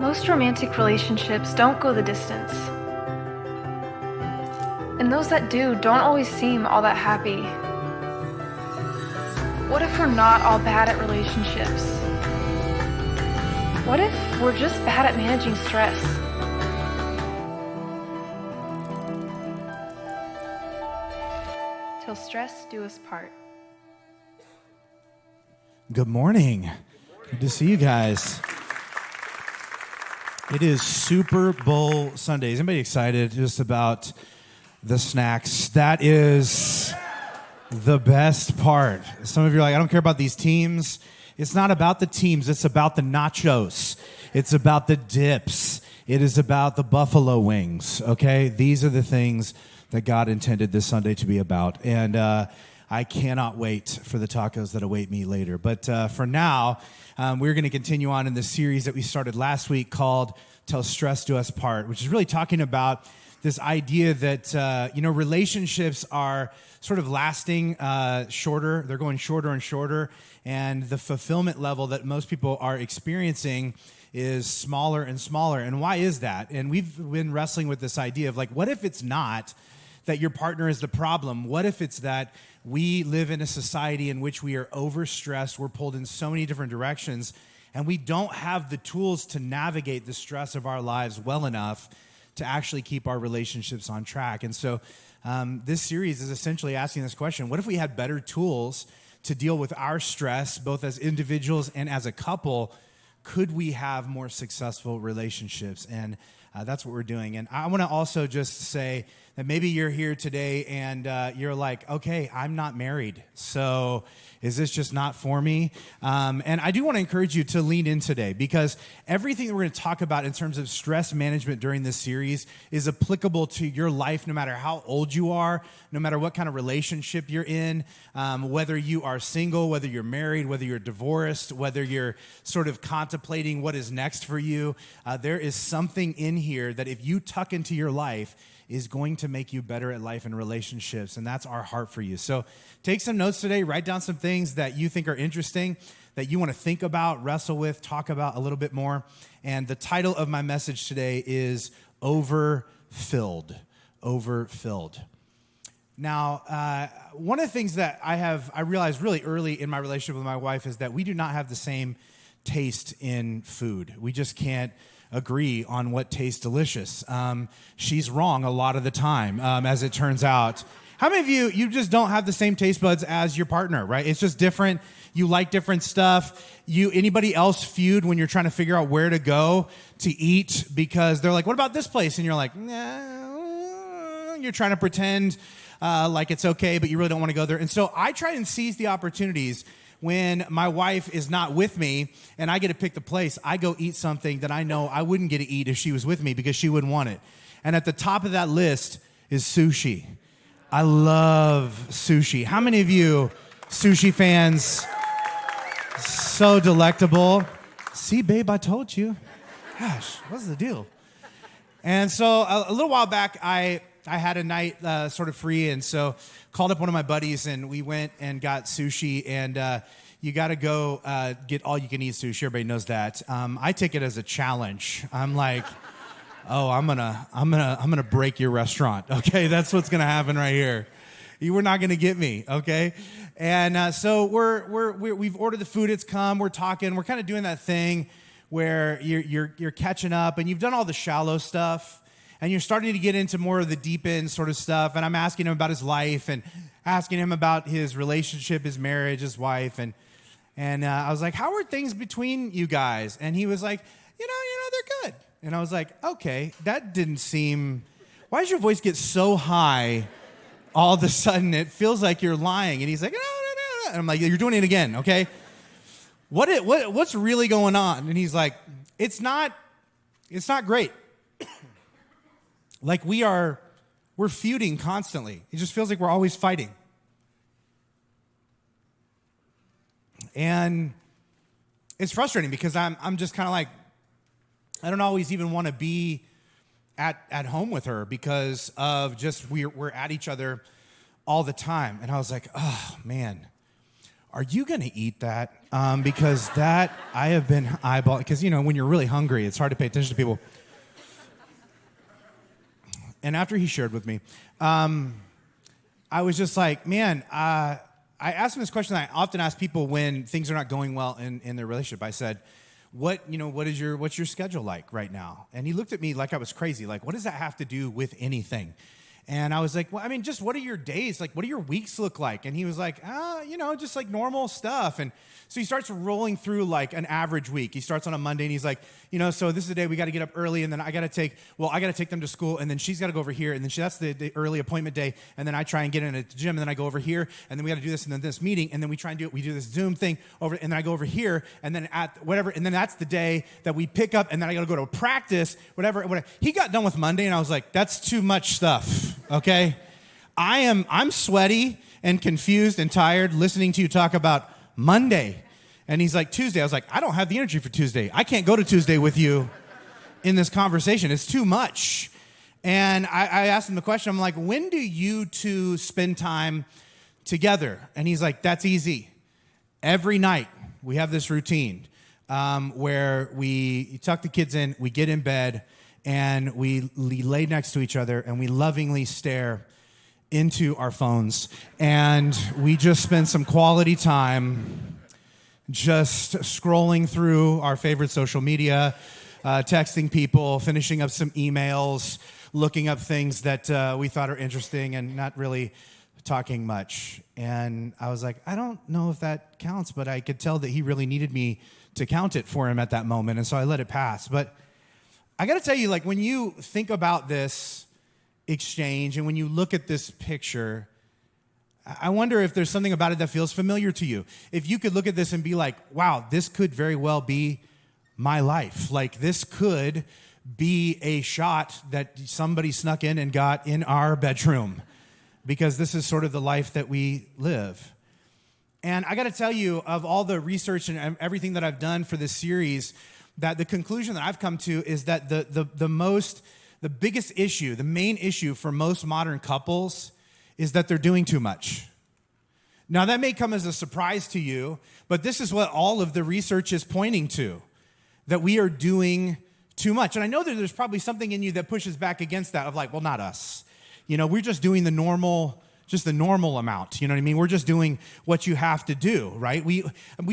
Most romantic relationships don't go the distance. And those that do don't always seem all that happy. What if we're not all bad at relationships? What if we're just bad at managing stress? Till stress do us part. Good morning. Good to see you guys. It is Super Bowl Sunday. Is anybody excited just about the snacks? That is the best part. Some of you are like, I don't care about these teams. It's not about the teams. It's about the nachos. It's about the dips. It is about the buffalo wings, okay? These are the things that God intended this Sunday to be about. And I cannot wait for the tacos that await me later. But for now, we're going to continue on in the series that we started last week called Till Stress Do Us Part, which is really talking about this idea that, relationships are sort of lasting shorter. They're going shorter and shorter. And the fulfillment level that most people are experiencing is smaller and smaller. And why is that? And we've been wrestling with this idea of like, what if it's not that your partner is the problem? What if it's that we live in a society in which we are overstressed, we're pulled in so many different directions, and we don't have the tools to navigate the stress of our lives well enough to actually keep our relationships on track? And so this series is essentially asking this question: what if we had better tools to deal with our stress, both as individuals and as a couple? Could we have more successful relationships? And that's what we're doing. And I want to also just say that maybe you're here today and you're like, okay, I'm not married, so is this just not for me? And I do want to encourage you to lean in today, because everything that we're going to talk about in terms of stress management during this series is applicable to your life, no matter how old you are, no matter what kind of relationship you're in, whether you are single, whether you're married, whether you're divorced, whether you're sort of contemplating what is next for you. There is something in here that if you tuck into your life is going to make you better at life and relationships, and that's our heart for you. So take some notes today, write down some things that you think are interesting, that you want to think about, wrestle with, talk about a little bit more. And the title of my message today is Overfilled. Overfilled. Now, one of the things that I realized really early in my relationship with my wife is that we do not have the same taste in food. We just can't agree on what tastes delicious. She's wrong a lot of the time, as it turns out. How many of you just don't have the same taste buds as your partner, right? It's just different. You like different stuff. Anybody else feud when you're trying to figure out where to go to eat because they're like, what about this place? And you're like, nah. You're trying to pretend like it's okay, but you really don't want to go there. And so I try and seize the opportunities when my wife is not with me and I get to pick the place. I go eat something that I know I wouldn't get to eat if she was with me because she wouldn't want it. And at the top of that list is sushi. I love sushi. How many of you sushi fans? So delectable. See, babe, I told you. Gosh, what's the deal? And so a little while back, I had a night sort of free, and so called up one of my buddies, and we went and got sushi. And you got to go get all-you-can-eat sushi. Everybody knows that. I take it as a challenge. I'm like, oh, I'm gonna break your restaurant. Okay, that's what's gonna happen right here. You were not gonna get me. Okay, and so we've ordered the food. It's come. We're talking. We're kind of doing that thing where you're catching up, and you've done all the shallow stuff. And you're starting to get into more of the deep end sort of stuff. And I'm asking him about his life and asking him about his relationship, his marriage, his wife. And I was like, how are things between you guys? And he was like, they're good. And I was like, okay, that didn't seem, why does your voice get so high all of a sudden? It feels like you're lying. And he's like, no. And I'm like, you're doing it again, okay? What's really going on? And he's like, it's not great. Like we're feuding constantly. It just feels like we're always fighting. And it's frustrating because I'm just kind of like, I don't always even want to be at home with her because of just we're at each other all the time. And I was like, oh man, are you going to eat that? Because that, I have been eyeballing, because, when you're really hungry, it's hard to pay attention to people. And after he shared with me, I was just like, man, I asked him this question that I often ask people when things are not going well in their relationship. I said, what's your schedule like right now? And he looked at me like I was crazy. Like, what does that have to do with anything? And I was like, well, I mean, just what are your days? Like, what do your weeks look like? And he was like, just like normal stuff. And so he starts rolling through like an average week. He starts on a Monday and he's like, so this is the day we got to get up early, and then I got to take them to school, and then she's got to go over here, and then that's the early appointment day, and then I try and get in at the gym, and then I go over here, and then we got to do this, and then this meeting, and then we do this Zoom thing over, and then I go over here, and then at whatever, and then that's the day that we pick up, and then I got to go to a practice, whatever. He got done with Monday, and I was like, that's too much stuff, okay? I'm sweaty and confused and tired listening to you talk about Monday. And he's like, Tuesday. I was like, I don't have the energy for Tuesday. I can't go to Tuesday with you in this conversation. It's too much. And I asked him the question. I'm like, when do you two spend time together? And he's like, that's easy. Every night we have this routine where we tuck the kids in, we get in bed, and we lay next to each other, and we lovingly stare into our phones. And we just spend some quality time just scrolling through our favorite social media, texting people, finishing up some emails, looking up things that we thought are interesting, and not really talking much. And I was like, I don't know if that counts, but I could tell that he really needed me to count it for him at that moment, and so I let it pass. But I got to tell you, like, when you think about this exchange and when you look at this picture, I wonder if there's something about it that feels familiar to you. If you could look at this and be like, wow, this could very well be my life. Like, this could be a shot that somebody snuck in and got in our bedroom, because this is sort of the life that we live. And I got to tell you, of all the research and everything that I've done for this series, that the conclusion that I've come to is that the biggest issue, the main issue for most modern couples is that they're doing too much. Now, that may come as a surprise to you, but this is what all of the research is pointing to, that we are doing too much. And I know that there's probably something in you that pushes back against that, of like, well, not us. We're just doing the normal amount. You know what I mean? We're just doing what you have to do, right? We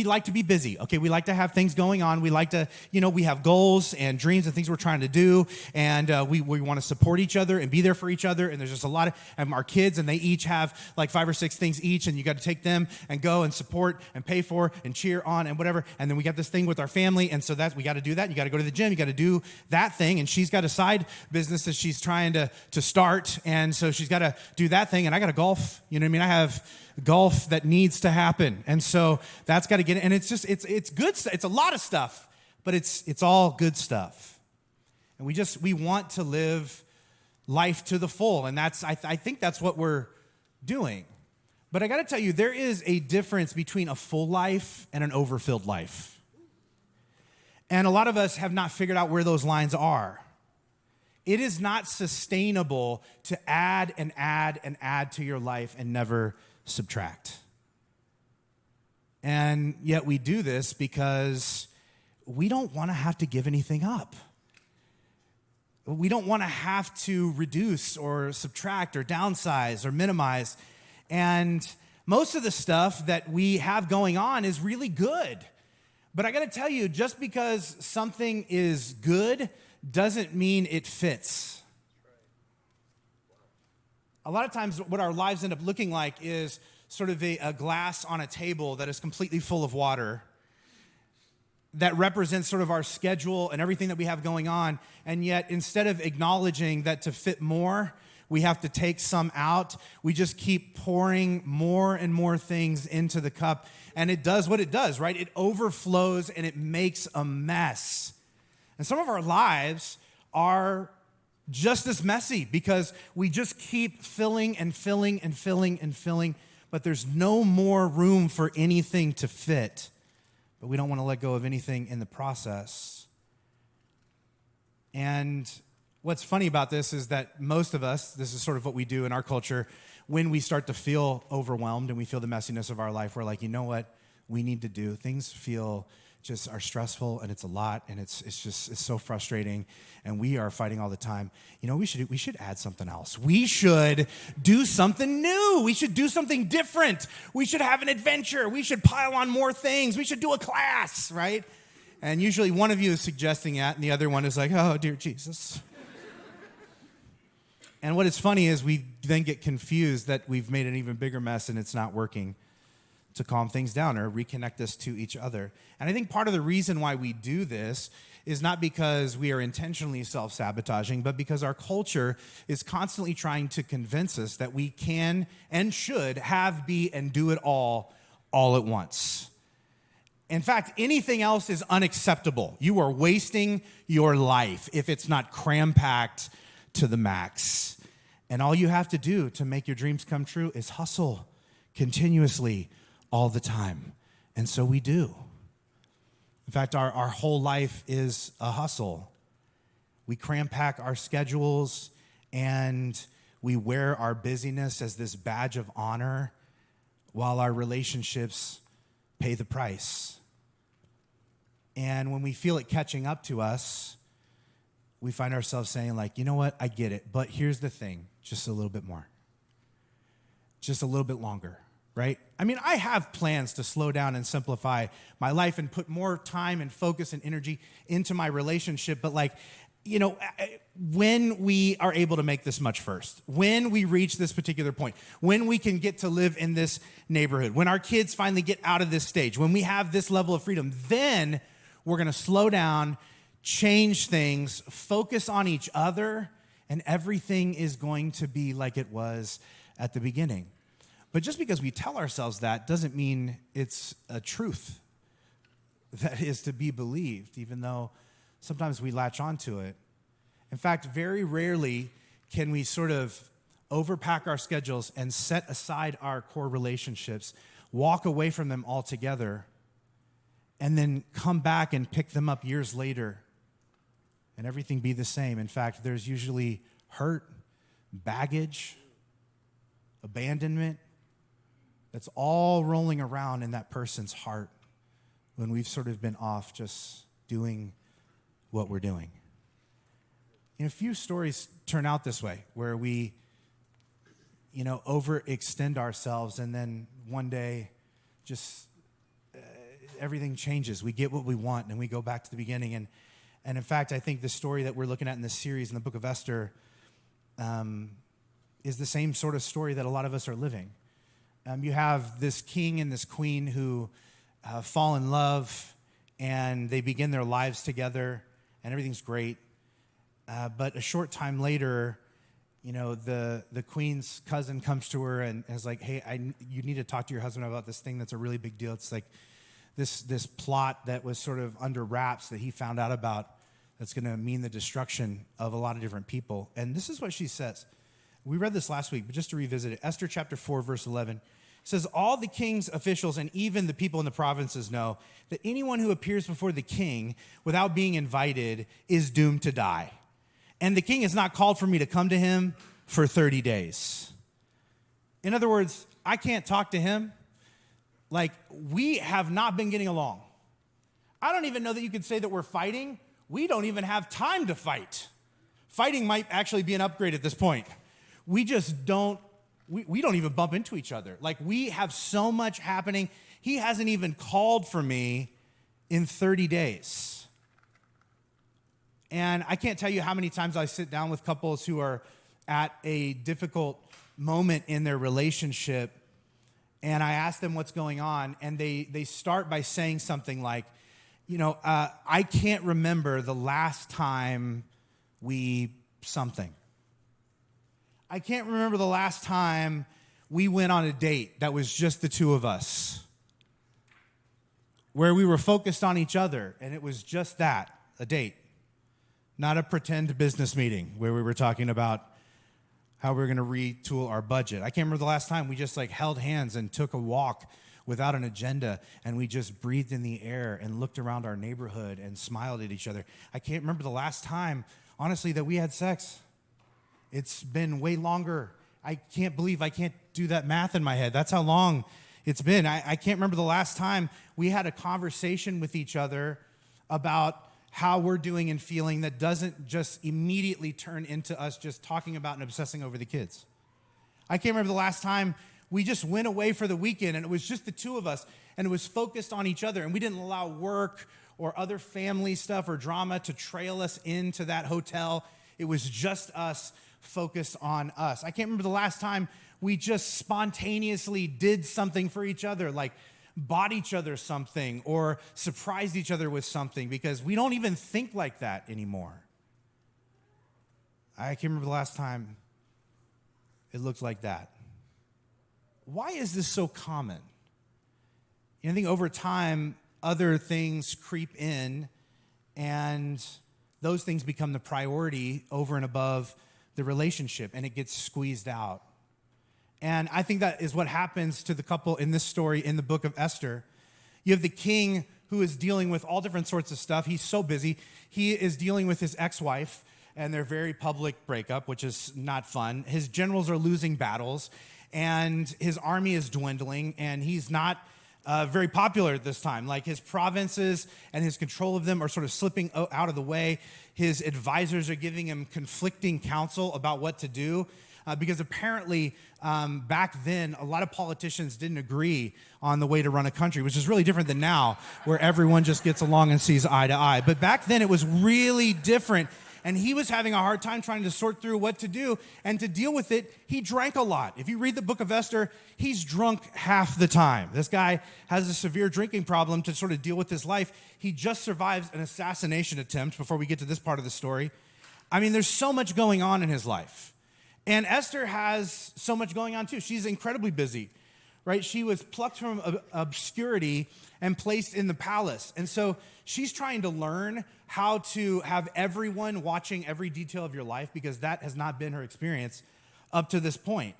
like to be busy, okay? We like to have things going on. We like to, we have goals and dreams and things we're trying to do, and we want to support each other and be there for each other, and there's just a lot of our kids, and they each have like 5 or 6 things each, and you got to take them and go and support and pay for and cheer on and whatever, and then we got this thing with our family, and so we got to do that. You got to go to the gym. You got to do that thing, and she's got a side business that she's trying to start, and so she's got to do that thing, and I got to golf. You know what I mean? I have golf that needs to happen. And so that's got to get it. And it's good stuff. It's a lot of stuff, but it's all good stuff. And we want to live life to the full. And I think that's what we're doing. But I got to tell you, there is a difference between a full life and an overfilled life. And a lot of us have not figured out where those lines are. It is not sustainable to add and add and add to your life and never subtract. And yet we do this because we don't want to have to give anything up. We don't want to have to reduce or subtract or downsize or minimize. And most of the stuff that we have going on is really good. But I got to tell you, just because something is good doesn't mean it fits. A lot of times what our lives end up looking like is sort of a glass on a table that is completely full of water that represents sort of our schedule and everything that we have going on. And yet, instead of acknowledging that to fit more, we have to take some out, we just keep pouring more and more things into the cup. And it does what it does, right? It overflows and it makes a mess. And some of our lives are just as messy because we just keep filling and filling and filling and filling, but there's no more room for anything to fit. But we don't want to let go of anything in the process. And what's funny about this is that most of us, this is sort of what we do in our culture, when we start to feel overwhelmed and we feel the messiness of our life, we're like, you know what we need to do? Things feel just are stressful and it's a lot and it's so frustrating and we are fighting all the time. You know, we should add something else. We should do something new. We should do something different. We should have an adventure. We should pile on more things. We should do a class, right? And usually one of you is suggesting that and the other one is like, oh, dear Jesus. And what is funny is we then get confused that we've made an even bigger mess and it's not working to calm things down or reconnect us to each other. And I think part of the reason why we do this is not because we are intentionally self-sabotaging, but because our culture is constantly trying to convince us that we can and should have, be, and do it all at once. In fact, anything else is unacceptable. You are wasting your life if it's not cram-packed to the max. And all you have to do to make your dreams come true is hustle continuously all the time. And so we do. In fact, our whole life is a hustle. We cram pack our schedules and we wear our busyness as this badge of honor while our relationships pay the price. And when we feel it catching up to us, we find ourselves saying like, you know what, I get it, but here's the thing, just a little bit more. Just a little bit longer, right? I mean, I have plans to slow down and simplify my life and put more time and focus and energy into my relationship, but like, you know, when we are able to make this much first, when we reach this particular point, when we can get to live in this neighborhood, when our kids finally get out of this stage, when we have this level of freedom, then we're going to slow down, change things, focus on each other, and everything is going to be like it was at the beginning. But just because we tell ourselves that doesn't mean it's a truth that is to be believed, even though sometimes we latch onto it. In fact, very rarely can we sort of overpack our schedules and set aside our core relationships, walk away from them altogether, and then come back and pick them up years later and everything be the same. In fact, there's usually hurt, baggage, abandonment that's all rolling around in that person's heart when we've sort of been off just doing what we're doing. You know, a few stories turn out this way, where we, you know, overextend ourselves and then one day just everything changes. We get what we want and we go back to the beginning. And in fact, I think the story that we're looking at in this series in the book of Esther is the same sort of story that a lot of us are living. You have this king and this queen who fall in love and they begin their lives together and everything's great. But a short time later, you know, the queen's cousin comes to her and is like, hey, you need to talk to your husband about this thing that's a really big deal. It's like this plot that was sort of under wraps that he found out about that's going to mean the destruction of a lot of different people. And this is what she says. We read this last week, but just to revisit it, Esther chapter 4, verse 11 says, all the king's officials and even the people in the provinces know that anyone who appears before the king without being invited is doomed to die. And the king has not called for me to come to him for 30 days. In other words, I can't talk to him. Like, we have not been getting along. I don't even know that you could say that we're fighting. We don't even have time to fight. Fighting might actually be an upgrade at this point. We just don't, we don't even bump into each other. Like, we have so much happening. He hasn't even called for me in 30 days. And I can't tell you how many times I sit down with couples who are at a difficult moment in their relationship, and I ask them what's going on, and they start by saying something like, you know, I can't remember the last time we something. I can't remember the last time we went on a date that was just the two of us, where we were focused on each other, and it was just that, a date, not a pretend business meeting where we were talking about how we were going to retool our budget. I can't remember the last time we just like held hands and took a walk without an agenda, and we just breathed in the air and looked around our neighborhood and smiled at each other. I can't remember the last time, honestly, that we had sex. It's been way longer I can't believe I can't do that math in my head. That's how long it's been. I can't remember the last time we had a conversation with each other about how we're doing and feeling that doesn't just immediately turn into us just talking about and obsessing over the kids. I can't remember the last time we just went away for the weekend and it was just the two of us and it was focused on each other and we didn't allow work or other family stuff or drama to trail us into that hotel. It was just us focused on us. I can't remember the last time we just spontaneously did something for each other, like bought each other something or surprised each other with something, because we don't even think like that anymore. I can't remember the last time it looked like that. Why is this so common? I think over time, other things creep in, and those things become the priority over and above the relationship, and it gets squeezed out. And I think that is what happens to the couple in this story in the book of Esther. You have the king who is dealing with all different sorts of stuff. He's so busy. He is dealing with his ex-wife and their very public breakup, which is not fun. His generals are losing battles, and his army is dwindling, and he's not very popular at this time. Like, his provinces and his control of them are sort of slipping out of the way. His advisors are giving him conflicting counsel about what to do. Because apparently back then, a lot of politicians didn't agree on the way to run a country, which is really different than now, where everyone just gets along and sees eye to eye. But back then, it was really different. And he was having a hard time trying to sort through what to do. And to deal with it, he drank a lot. If you read the book of Esther, he's drunk half the time. This guy has a severe drinking problem to sort of deal with his life. He just survives an assassination attempt before we get to this part of the story. I mean, there's so much going on in his life. And Esther has so much going on too. She's incredibly busy, right? She was plucked from obscurity and placed in the palace. And so she's trying to learn how to have everyone watching every detail of your life, because that has not been her experience up to this point.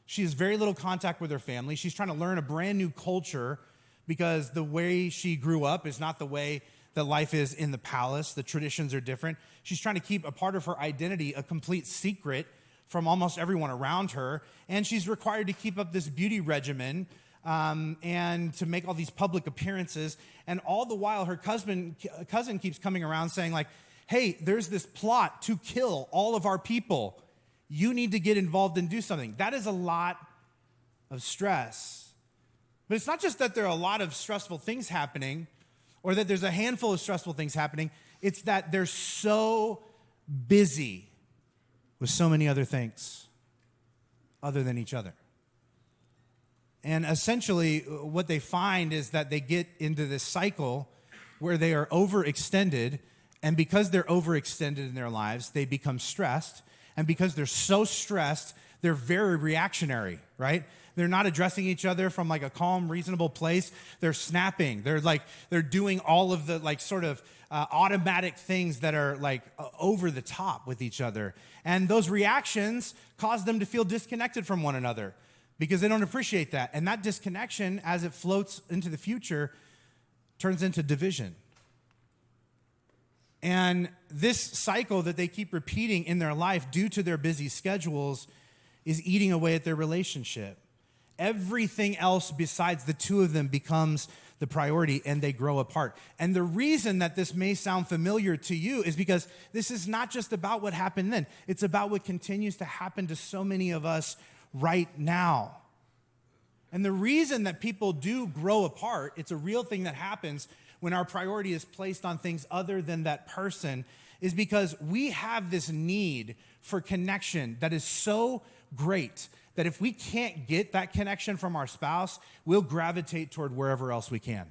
She has very little contact with her family. She's trying to learn a brand new culture, because the way she grew up is not the way that life is in the palace. The traditions are different. She's trying to keep a part of her identity a complete secret from almost everyone around her, and she's required to keep up this beauty regimen and to make all these public appearances, and all the while her cousin keeps coming around saying, like, hey, there's this plot to kill all of our people. You need to get involved and do something. That is a lot of stress. But it's not just that there are a lot of stressful things happening, or that there's a handful of stressful things happening. It's that they're so busy with so many other things other than each other. And essentially, what they find is that they get into this cycle where they are overextended, and because they're overextended in their lives, they become stressed, and because they're so stressed, they're very reactionary, right? They're not addressing each other from like a calm, reasonable place. They're snapping. They're doing all of the like sort of automatic things that are like over the top with each other. And those reactions cause them to feel disconnected from one another because they don't appreciate that. And that disconnection, as it floats into the future, turns into division. And this cycle that they keep repeating in their life due to their busy schedules is eating away at their relationship. Everything else besides the two of them becomes the priority, and they grow apart. And the reason that this may sound familiar to you is because this is not just about what happened then. It's about what continues to happen to so many of us right now. And the reason that people do grow apart, it's a real thing that happens when our priority is placed on things other than that person, is because we have this need for connection that is so great that if we can't get that connection from our spouse, we'll gravitate toward wherever else we can.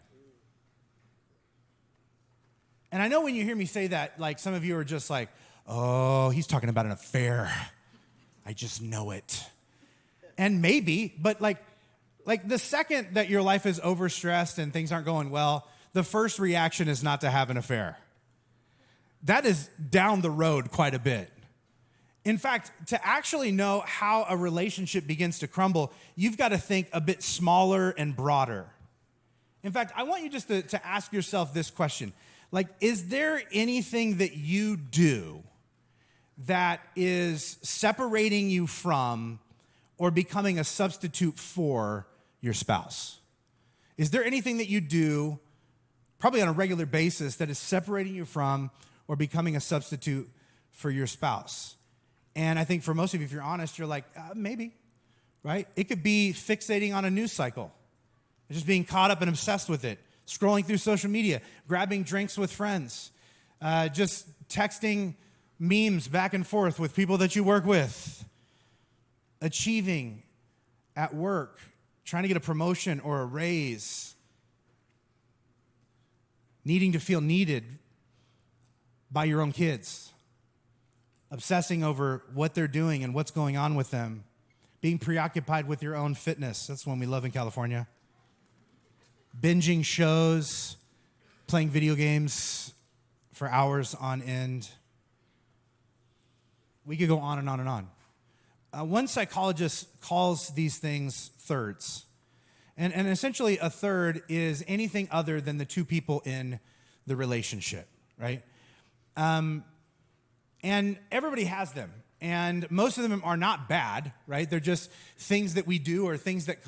And I know when you hear me say that, like some of you are just like, oh, he's talking about an affair. I just know it. And maybe, but like the second that your life is overstressed and things aren't going well, the first reaction is not to have an affair. That is down the road quite a bit. In fact, to actually know how a relationship begins to crumble, you've got to think a bit smaller and broader. In fact, I want you just to ask yourself this question. Like, is there anything that you do that is separating you from or becoming a substitute for your spouse? Is there anything that you do, probably on a regular basis, that is separating you from or becoming a substitute for your spouse? And I think for most of you, if you're honest, you're like, maybe, right? It could be fixating on a news cycle, just being caught up and obsessed with it, scrolling through social media, grabbing drinks with friends, just texting memes back and forth with people that you work with, achieving at work, trying to get a promotion or a raise, needing to feel needed by your own kids, obsessing over what they're doing and what's going on with them, being preoccupied with your own fitness. That's one we love in California. Binging shows, playing video games for hours on end. We could go on and on and on. One psychologist calls these things thirds. And essentially a third is anything other than the two people in the relationship, right? And everybody has them. And most of them are not bad, right? They're just things that we do or things that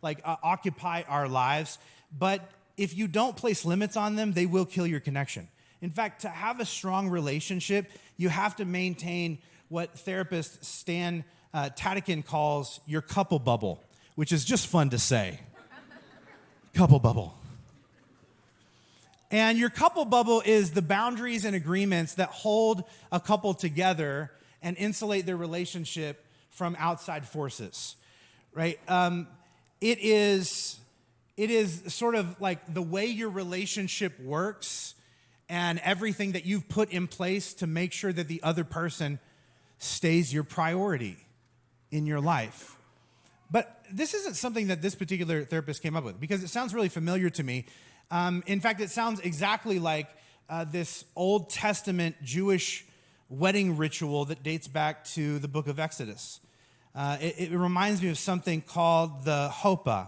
occupy our lives. But if you don't place limits on them, they will kill your connection. In fact, to have a strong relationship, you have to maintain what therapist Stan Tatikin calls your couple bubble, which is just fun to say. Couple bubble. And your couple bubble is the boundaries and agreements that hold a couple together and insulate their relationship from outside forces, right? It is sort of like the way your relationship works and everything that you've put in place to make sure that the other person stays your priority in your life. But this isn't something that this particular therapist came up with because it sounds really familiar to me. In fact, it sounds exactly like this Old Testament Jewish wedding ritual that dates back to the book of Exodus. It reminds me of something called the chuppah,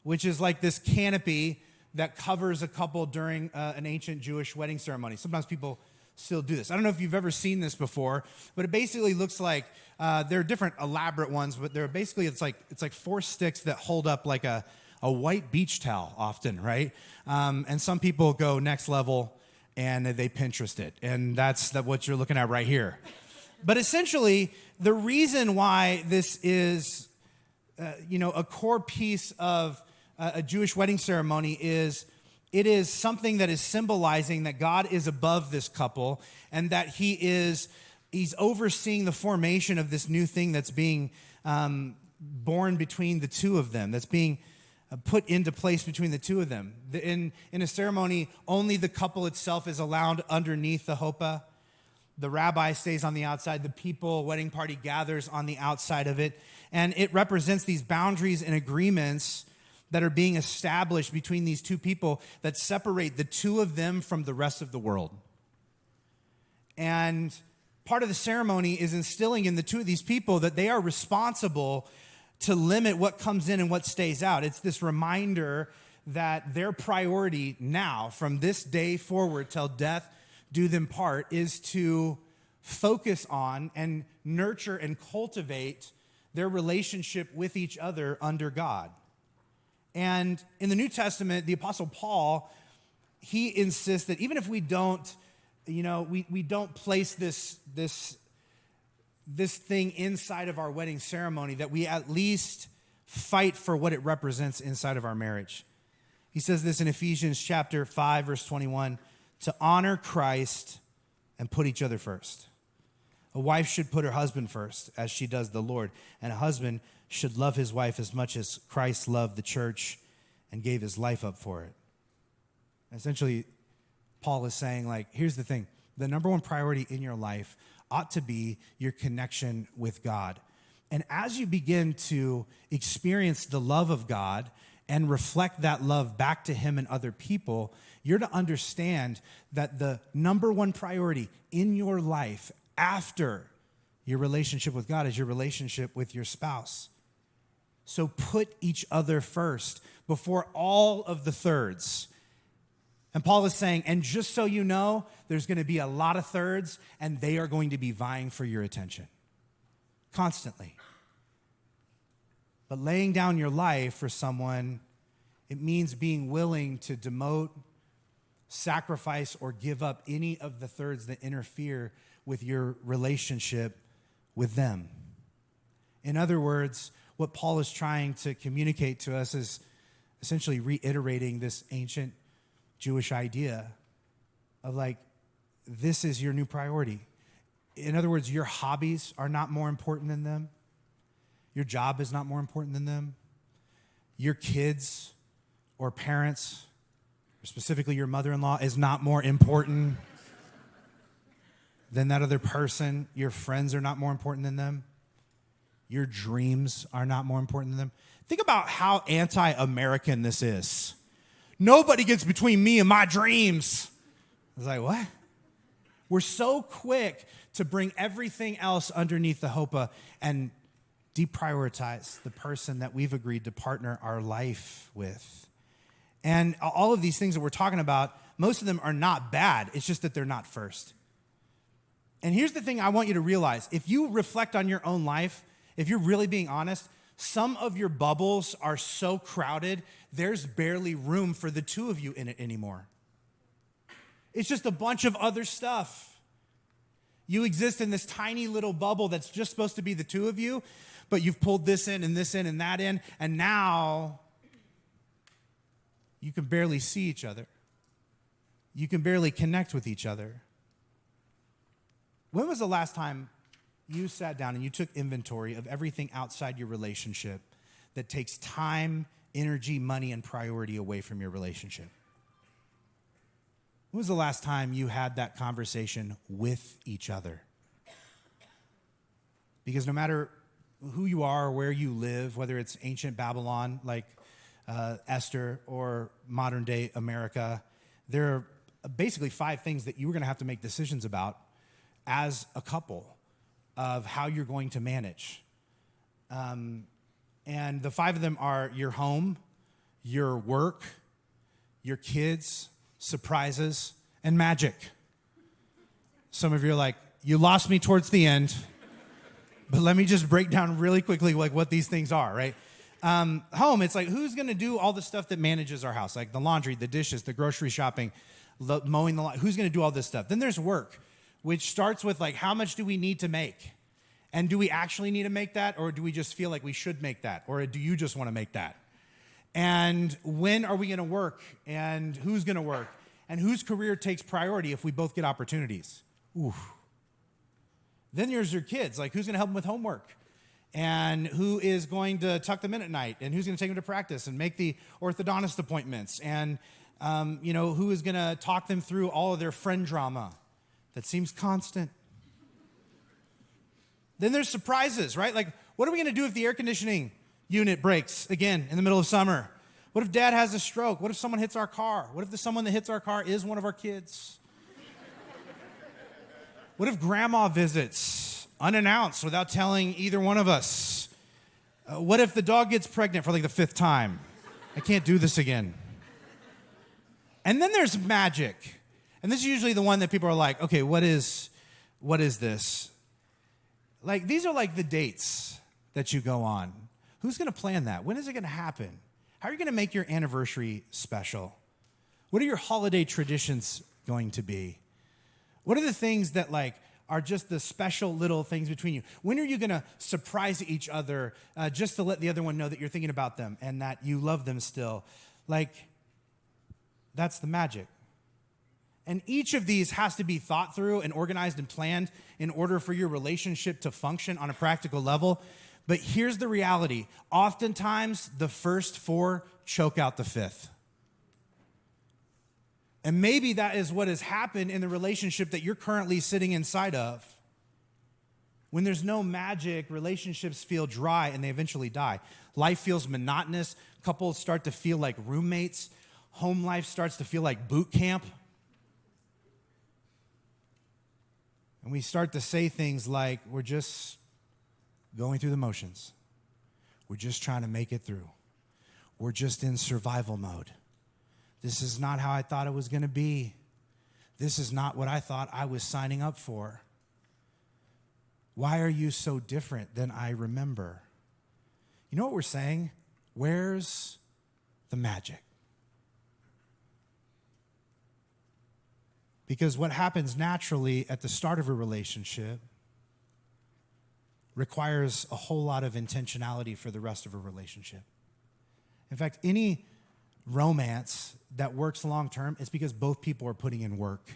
which is like this canopy that covers a couple during an ancient Jewish wedding ceremony. Sometimes people still do this. I don't know if you've ever seen this before, but it basically looks like there are different elaborate ones, but they're basically it's like four sticks that hold up like a white beach towel often, right? And some people go next level and they Pinterest it, and that's what you're looking at right here. But essentially, the reason why this is a core piece of a Jewish wedding ceremony is it is something that is symbolizing that God is above this couple and that he's overseeing the formation of this new thing that's being born between the two of them, that's being put into place between the two of them. In a ceremony, only the couple itself is allowed underneath the chuppah. The rabbi stays on the outside. The wedding party gathers on the outside of it. And it represents these boundaries and agreements that are being established between these two people that separate the two of them from the rest of the world. And part of the ceremony is instilling in the two of these people that they are responsible to limit what comes in and what stays out. It's this reminder that their priority now, from this day forward till death do them part, is to focus on and nurture and cultivate their relationship with each other under God. And in the New Testament, the Apostle Paul, he insists that even if we don't, we don't place this thing inside of our wedding ceremony, that we at least fight for what it represents inside of our marriage. He says this in Ephesians chapter 5, verse 21, to honor Christ and put each other first. A wife should put her husband first, as she does the Lord, and a husband should love his wife as much as Christ loved the church and gave his life up for it. Essentially, Paul is saying, here's the thing. The number one priority in your life ought to be your connection with God. And as you begin to experience the love of God and reflect that love back to him and other people, you're to understand that the number one priority in your life after your relationship with God is your relationship with your spouse. So put each other first before all of the thirds. And Paul is saying, and just so you know, there's going to be a lot of thirds, and they are going to be vying for your attention constantly. But laying down your life for someone, it means being willing to demote, sacrifice, or give up any of the thirds that interfere with your relationship with them. In other words, what Paul is trying to communicate to us is essentially reiterating this ancient Jewish idea of like, this is your new priority. In other words, your hobbies are not more important than them. Your job is not more important than them. Your kids or parents, or specifically your mother-in-law, is not more important than that other person. Your friends are not more important than them. Your dreams are not more important than them. Think about how anti-American this is. Nobody gets between me and my dreams. I was like, what? We're so quick to bring everything else underneath the hopa and deprioritize the person that we've agreed to partner our life with. And all of these things that we're talking about, most of them are not bad. It's just that they're not first. And here's the thing I want you to realize. If you reflect on your own life, if you're really being honest, some of your bubbles are so crowded, there's barely room for the two of you in it anymore. It's just a bunch of other stuff. You exist in this tiny little bubble that's just supposed to be the two of you, but you've pulled this in and this in and that in, and now you can barely see each other. You can barely connect with each other. When was the last time you sat down and you took inventory of everything outside your relationship that takes time, energy, money, and priority away from your relationship? When was the last time you had that conversation with each other? Because no matter who you are or where you live, whether it's ancient Babylon like Esther or modern day America, there are basically 5 things that you were going to have to make decisions about as a couple of how you're going to manage. And the 5 of them are your home, your work, your kids, surprises, and magic. Some of you are like, you lost me towards the end, but let me just break down really quickly like what these things are, right? Home, it's like, who's going to do all the stuff that manages our house, like the laundry, the dishes, the grocery shopping, mowing the lawn. Who's going to do all this stuff? Then there's work, which starts with like, how much do we need to make? And do we actually need to make that, or do we just feel like we should make that? Or do you just want to make that? And when are we going to work? And who's going to work? And whose career takes priority if we both get opportunities? Ooh. Then there's your kids, like who's going to help them with homework? And who is going to tuck them in at night? And who's going to take them to practice and make the orthodontist appointments? And, who is going to talk them through all of their friend drama that seems constant? Then there's surprises, right? Like, what are we going to do if the air conditioning unit breaks again in the middle of summer? What if dad has a stroke? What if someone hits our car? What if the someone that hits our car is one of our kids? What if grandma visits unannounced without telling either one of us? What if the dog gets pregnant for like the 5th time? I can't do this again. And then there's magic. And this is usually the one that people are like, okay, what is this? Like, these are like the dates that you go on. Who's going to plan that? When is it going to happen? How are you going to make your anniversary special? What are your holiday traditions going to be? What are the things that like are just the special little things between you? When are you going to surprise each other just to let the other one know that you're thinking about them and that you love them still? Like, that's the magic. And each of these has to be thought through and organized and planned in order for your relationship to function on a practical level. But here's the reality. Oftentimes, the first 4 choke out the 5th. And maybe that is what has happened in the relationship that you're currently sitting inside of. When there's no magic, relationships feel dry and they eventually die. Life feels monotonous. Couples start to feel like roommates. Home life starts to feel like boot camp. And we start to say things like, we're just going through the motions. We're just trying to make it through. We're just in survival mode. This is not how I thought it was going to be. This is not what I thought I was signing up for. Why are you so different than I remember? You know what we're saying? Where's the magic? Because what happens naturally at the start of a relationship requires a whole lot of intentionality for the rest of a relationship. In fact, any romance that works long term is because both people are putting in work.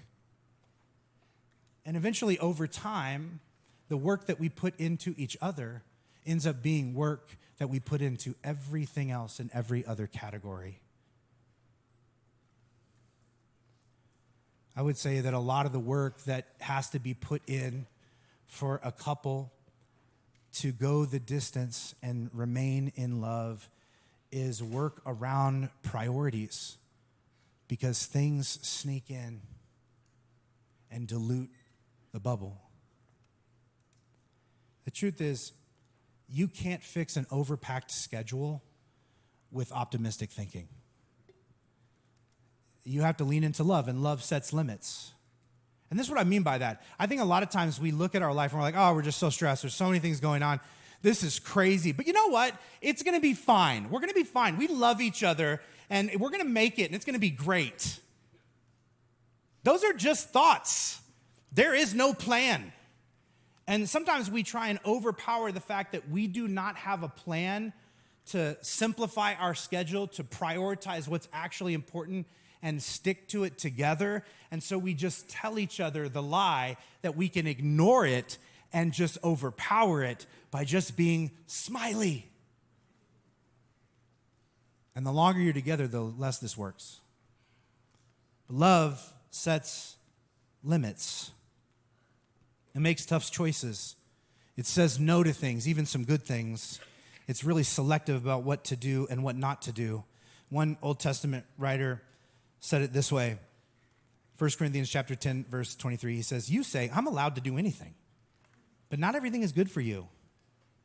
And eventually, over time, the work that we put into each other ends up being work that we put into everything else in every other category. I would say that a lot of the work that has to be put in for a couple to go the distance and remain in love is work around priorities, because things sneak in and dilute the bubble. The truth is, you can't fix an overpacked schedule with optimistic thinking. You have to lean into love, and love sets limits. And this is what I mean by that. I think a lot of times we look at our life and we're like, oh, we're just so stressed. There's so many things going on. This is crazy. But you know what? It's going to be fine. We're going to be fine. We love each other, and we're going to make it, and it's going to be great. Those are just thoughts. There is no plan. And sometimes we try and overpower the fact that we do not have a plan to simplify our schedule, to prioritize what's actually important and stick to it together. And so we just tell each other the lie that we can ignore it and just overpower it by just being smiley. And the longer you're together, the less this works. Love sets limits. It makes tough choices. It says no to things, even some good things. It's really selective about what to do and what not to do. One Old Testament writer said it this way. 1 Corinthians chapter 10, verse 23, he says, you say, I'm allowed to do anything, but not everything is good for you.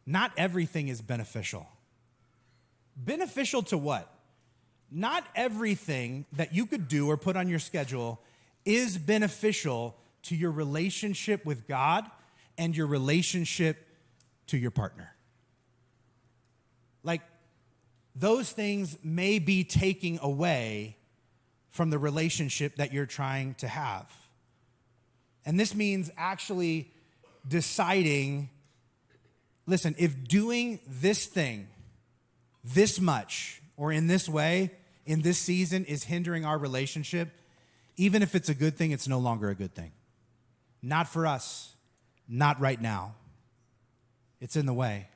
Not everything is beneficial. Beneficial to what? Not everything that you could do or put on your schedule is beneficial to your relationship with God and your relationship to your partner. Like, those things may be taking away from the relationship that you're trying to have. And this means actually deciding, listen, if doing this thing this much or in this way, in this season is hindering our relationship, even if it's a good thing, it's no longer a good thing. Not for us, not right now. It's in the way.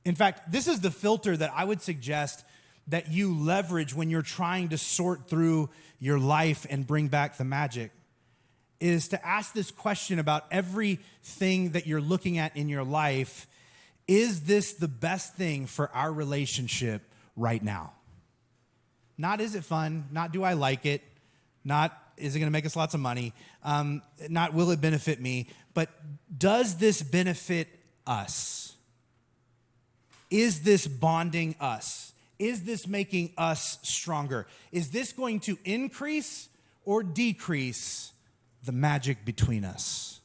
In fact, this is the filter that I would suggest that you leverage when you're trying to sort through your life and bring back the magic, is to ask this question about everything that you're looking at in your life. Is this the best thing for our relationship right now? Not is it fun, not do I like it, not is it going to make us lots of money, not will it benefit me, but does this benefit us? Is this bonding us? Is this making us stronger? Is this going to increase or decrease the magic between us?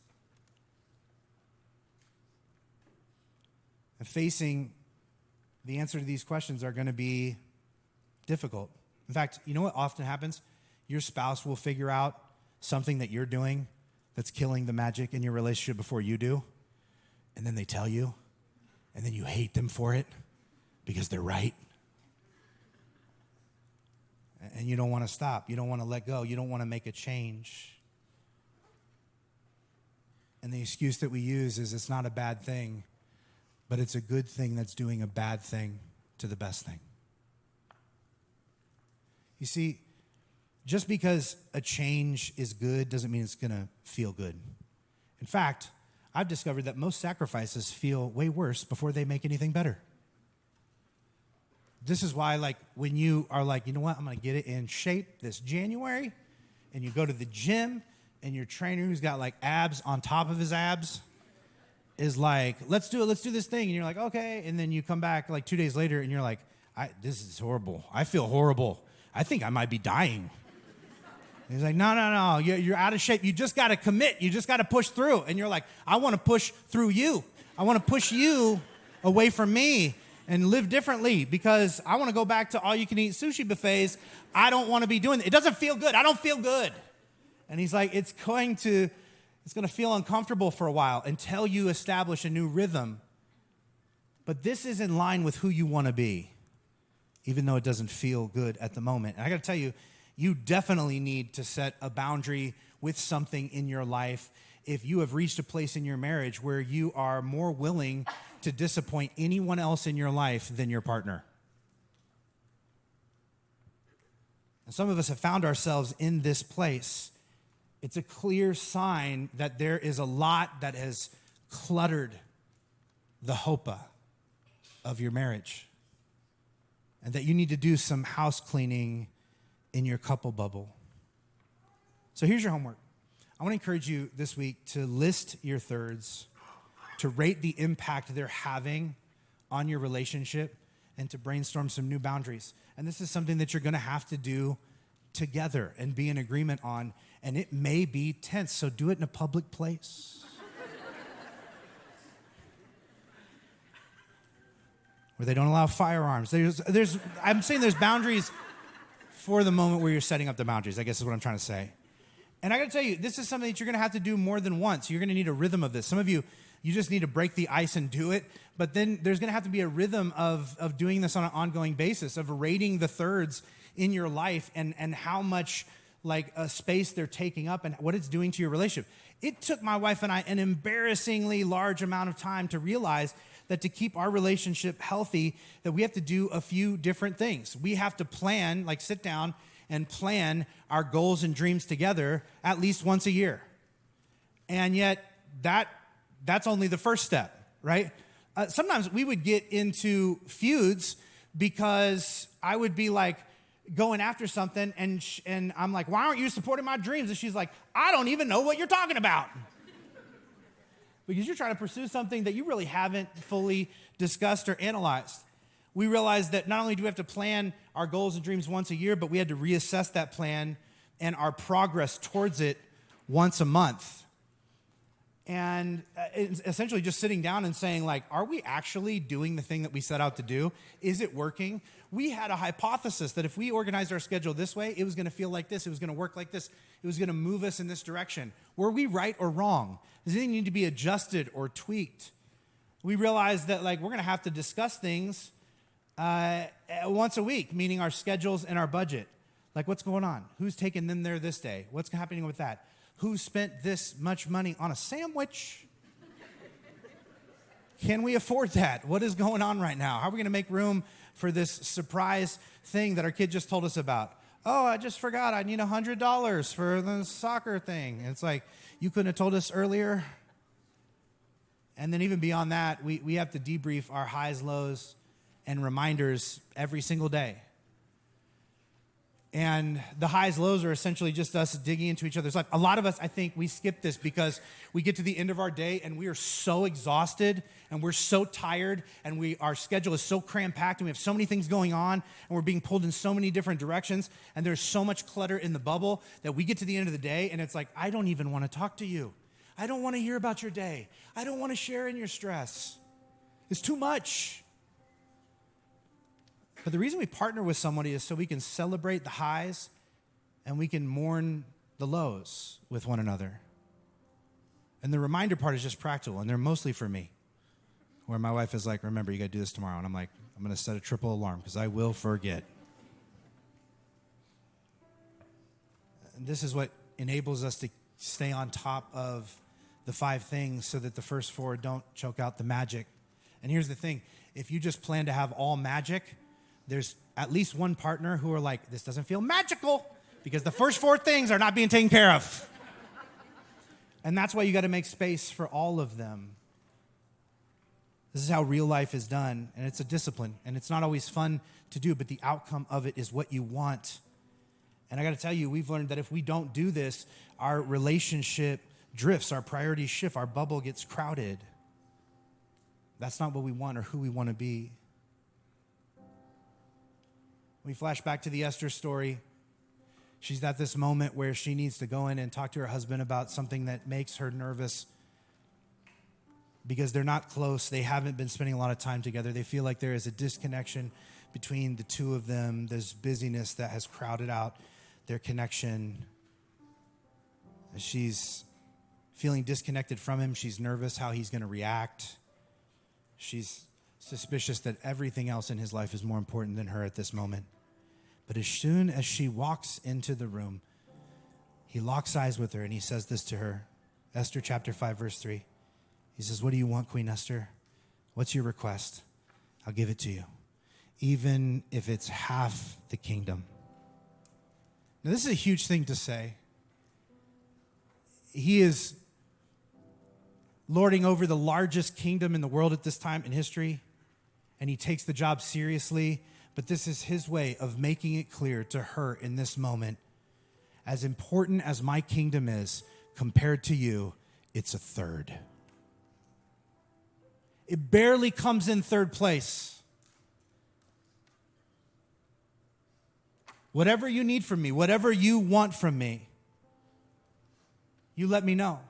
And facing the answer to these questions are going to be difficult. In fact, you know what often happens? Your spouse will figure out something that you're doing that's killing the magic in your relationship before you do, and then they tell you, and then you hate them for it because they're right. And you don't want to stop. You don't want to let go. You don't want to make a change. And the excuse that we use is it's not a bad thing, but it's a good thing that's doing a bad thing to the best thing. You see, just because a change is good doesn't mean it's going to feel good. In fact, I've discovered that most sacrifices feel way worse before they make anything better. This is why, like, when you are like, you know what, I'm going to get it in shape this January, and you go to the gym, and your trainer who's got, like, abs on top of his abs is like, let's do it, let's do this thing. And you're like, okay. And then you come back, like, 2 days later, and you're like, this is horrible. I feel horrible. I think I might be dying. And he's like, no, you're out of shape. You just got to commit. You just got to push through. And you're like, I want to push through you. I want to push you away from me. and live differently because I want to go back to all-you-can-eat sushi buffets. I don't want to be doing it. It doesn't feel good. I don't feel good. And he's like, it's going to feel uncomfortable for a while until you establish a new rhythm. But this is in line with who you want to be, even though it doesn't feel good at the moment. And I got to tell you, you definitely need to set a boundary with something in your life if you have reached a place in your marriage where you are more willing to disappoint anyone else in your life than your partner. And some of us have found ourselves in this place. It's a clear sign that there is a lot that has cluttered the hopa of your marriage, and that you need to do some house cleaning in your couple bubble. So here's your homework. I want to encourage you this week to list your thirds, to rate the impact they're having on your relationship, and to brainstorm some new boundaries. And this is something that you're going to have to do together and be in agreement on, and it may be tense, so do it in a public place. Where they don't allow firearms. I'm saying there's boundaries for the moment where you're setting up the boundaries, I guess is what I'm trying to say. And I got to tell you, this is something that you're going to have to do more than once. You're going to need a rhythm of this. Some of you just need to break the ice and do it. But then there's going to have to be a rhythm of doing this on an ongoing basis, of rating the thirds in your life and how much like a space they're taking up and what it's doing to your relationship. It took my wife and I an embarrassingly large amount of time to realize that to keep our relationship healthy, that we have to do a few different things. We have to plan, like sit down and plan our goals and dreams together at least once a year. And yet that's only the first step, right? Sometimes we would get into feuds because I would be like going after something and I'm like, why aren't you supporting my dreams? And she's like, I don't even know what you're talking about. Because you're trying to pursue something that you really haven't fully discussed or analyzed. We realized that not only do we have to plan our goals and dreams once a year, but we had to reassess that plan and our progress towards it once a month. And essentially just sitting down and saying, like, are we actually doing the thing that we set out to do? Is it working? We had a hypothesis that if we organized our schedule this way, it was going to feel like this. It was going to work like this. It was going to move us in this direction. Were we right or wrong? Does anything need to be adjusted or tweaked? We realized that, like, we're going to have to discuss things once a week, meaning our schedules and our budget. Like, what's going on? Who's taking them there this day? What's happening with that? Who spent this much money on a sandwich? Can we afford that? What is going on right now? How are we going to make room for this surprise thing that our kid just told us about? Oh, I just forgot. I need $100 for the soccer thing. And it's like, you couldn't have told us earlier. And then even beyond that, we have to debrief our highs, lows, and reminders every single day. And the highs, lows are essentially just us digging into each other's life. A lot of us, I think, we skip this because we get to the end of our day and we are so exhausted and we're so tired and our schedule is so cram-packed and we have so many things going on and we're being pulled in so many different directions and there's so much clutter in the bubble that we get to the end of the day and it's like, I don't even want to talk to you. I don't want to hear about your day. I don't want to share in your stress. It's too much. But the reason we partner with somebody is so we can celebrate the highs and we can mourn the lows with one another. And the reminder part is just practical, and they're mostly for me. Where my wife is like, remember, you got to do this tomorrow. And I'm like, I'm going to set a triple alarm because I will forget. And this is what enables us to stay on top of the 5 things so that the first 4 don't choke out the magic. And here's the thing. If you just plan to have all magic, there's at least one partner who are like, this doesn't feel magical because the first 4 things are not being taken care of. And that's why you got to make space for all of them. This is how real life is done, and it's a discipline, and it's not always fun to do, but the outcome of it is what you want. And I got to tell you, we've learned that if we don't do this, our relationship drifts, our priorities shift, our bubble gets crowded. That's not what we want or who we want to be. We flash back to the Esther story. She's at this moment where she needs to go in and talk to her husband about something that makes her nervous. because they're not close. They haven't been spending a lot of time together. They feel like there is a disconnection between the two of them. There's busyness that has crowded out their connection. She's feeling disconnected from him. She's nervous how he's going to react. She's suspicious that everything else in his life is more important than her at this moment. But as soon as she walks into the room, he locks eyes with her and he says this to her. Esther chapter 5, verse 3. He says, "What do you want, Queen Esther? What's your request? I'll give it to you, even if it's half the kingdom." Now, this is a huge thing to say. He is lording over the largest kingdom in the world at this time in history, and he takes the job seriously, but this is his way of making it clear to her in this moment, as important as my kingdom is, compared to you, it's a third. It barely comes in third place. Whatever you need from me, whatever you want from me, you let me know.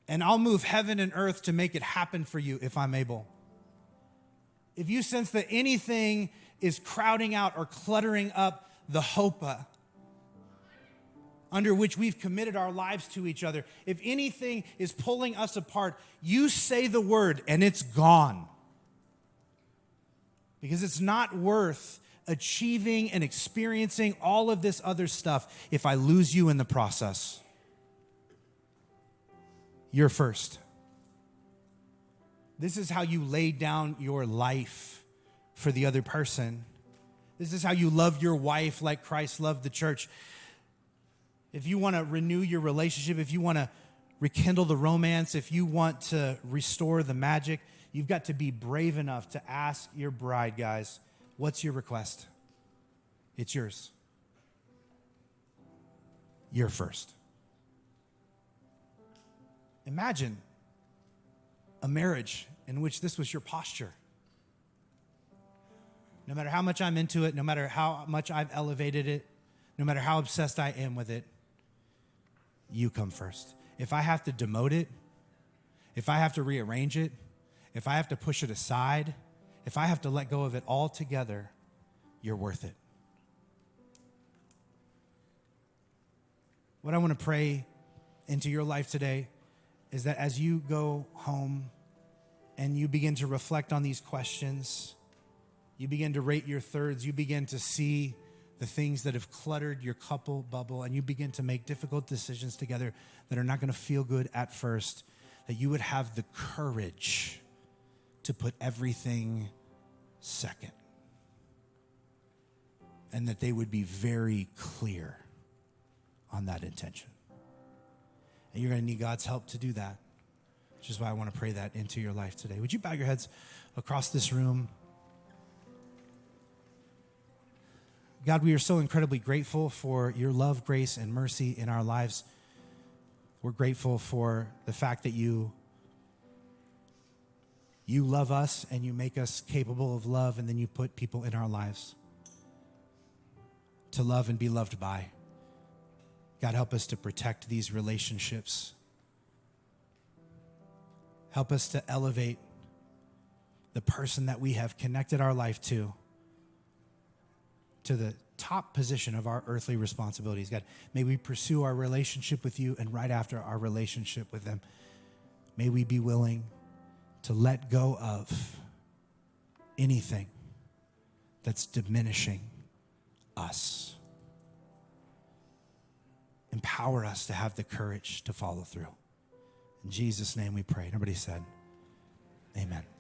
And I'll move heaven and earth to make it happen for you if I'm able. If you sense that anything is crowding out or cluttering up the hopa under which we've committed our lives to each other, if anything is pulling us apart, you say the word and it's gone. Because it's not worth achieving and experiencing all of this other stuff if I lose you in the process. You're first. This is how you lay down your life for the other person. This is how you love your wife like Christ loved the church. If you want to renew your relationship, if you want to rekindle the romance, if you want to restore the magic, you've got to be brave enough to ask your bride, guys, what's your request? It's yours. You're first. Imagine a marriage in which this was your posture. No matter how much I'm into it, no matter how much I've elevated it, no matter how obsessed I am with it, you come first. If I have to demote it, if I have to rearrange it, if I have to push it aside, if I have to let go of it altogether, you're worth it. What I want to pray into your life today is that as you go home and you begin to reflect on these questions, you begin to rate your thirds, you begin to see the things that have cluttered your couple bubble, and you begin to make difficult decisions together that are not going to feel good at first, that you would have the courage to put everything second. And that they would be very clear on that intention. And you're going to need God's help to do that, which is why I want to pray that into your life today. Would you bow your heads across this room? God, we are so incredibly grateful for your love, grace, and mercy in our lives. We're grateful for the fact that you love us and you make us capable of love, and then you put people in our lives to love and be loved by. God, help us to protect these relationships. Help us to elevate the person that we have connected our life to the top position of our earthly responsibilities. God, may we pursue our relationship with you, and right after our relationship with them, may we be willing to let go of anything that's diminishing us. Empower us to have the courage to follow through. In Jesus' name we pray. Everybody said, amen.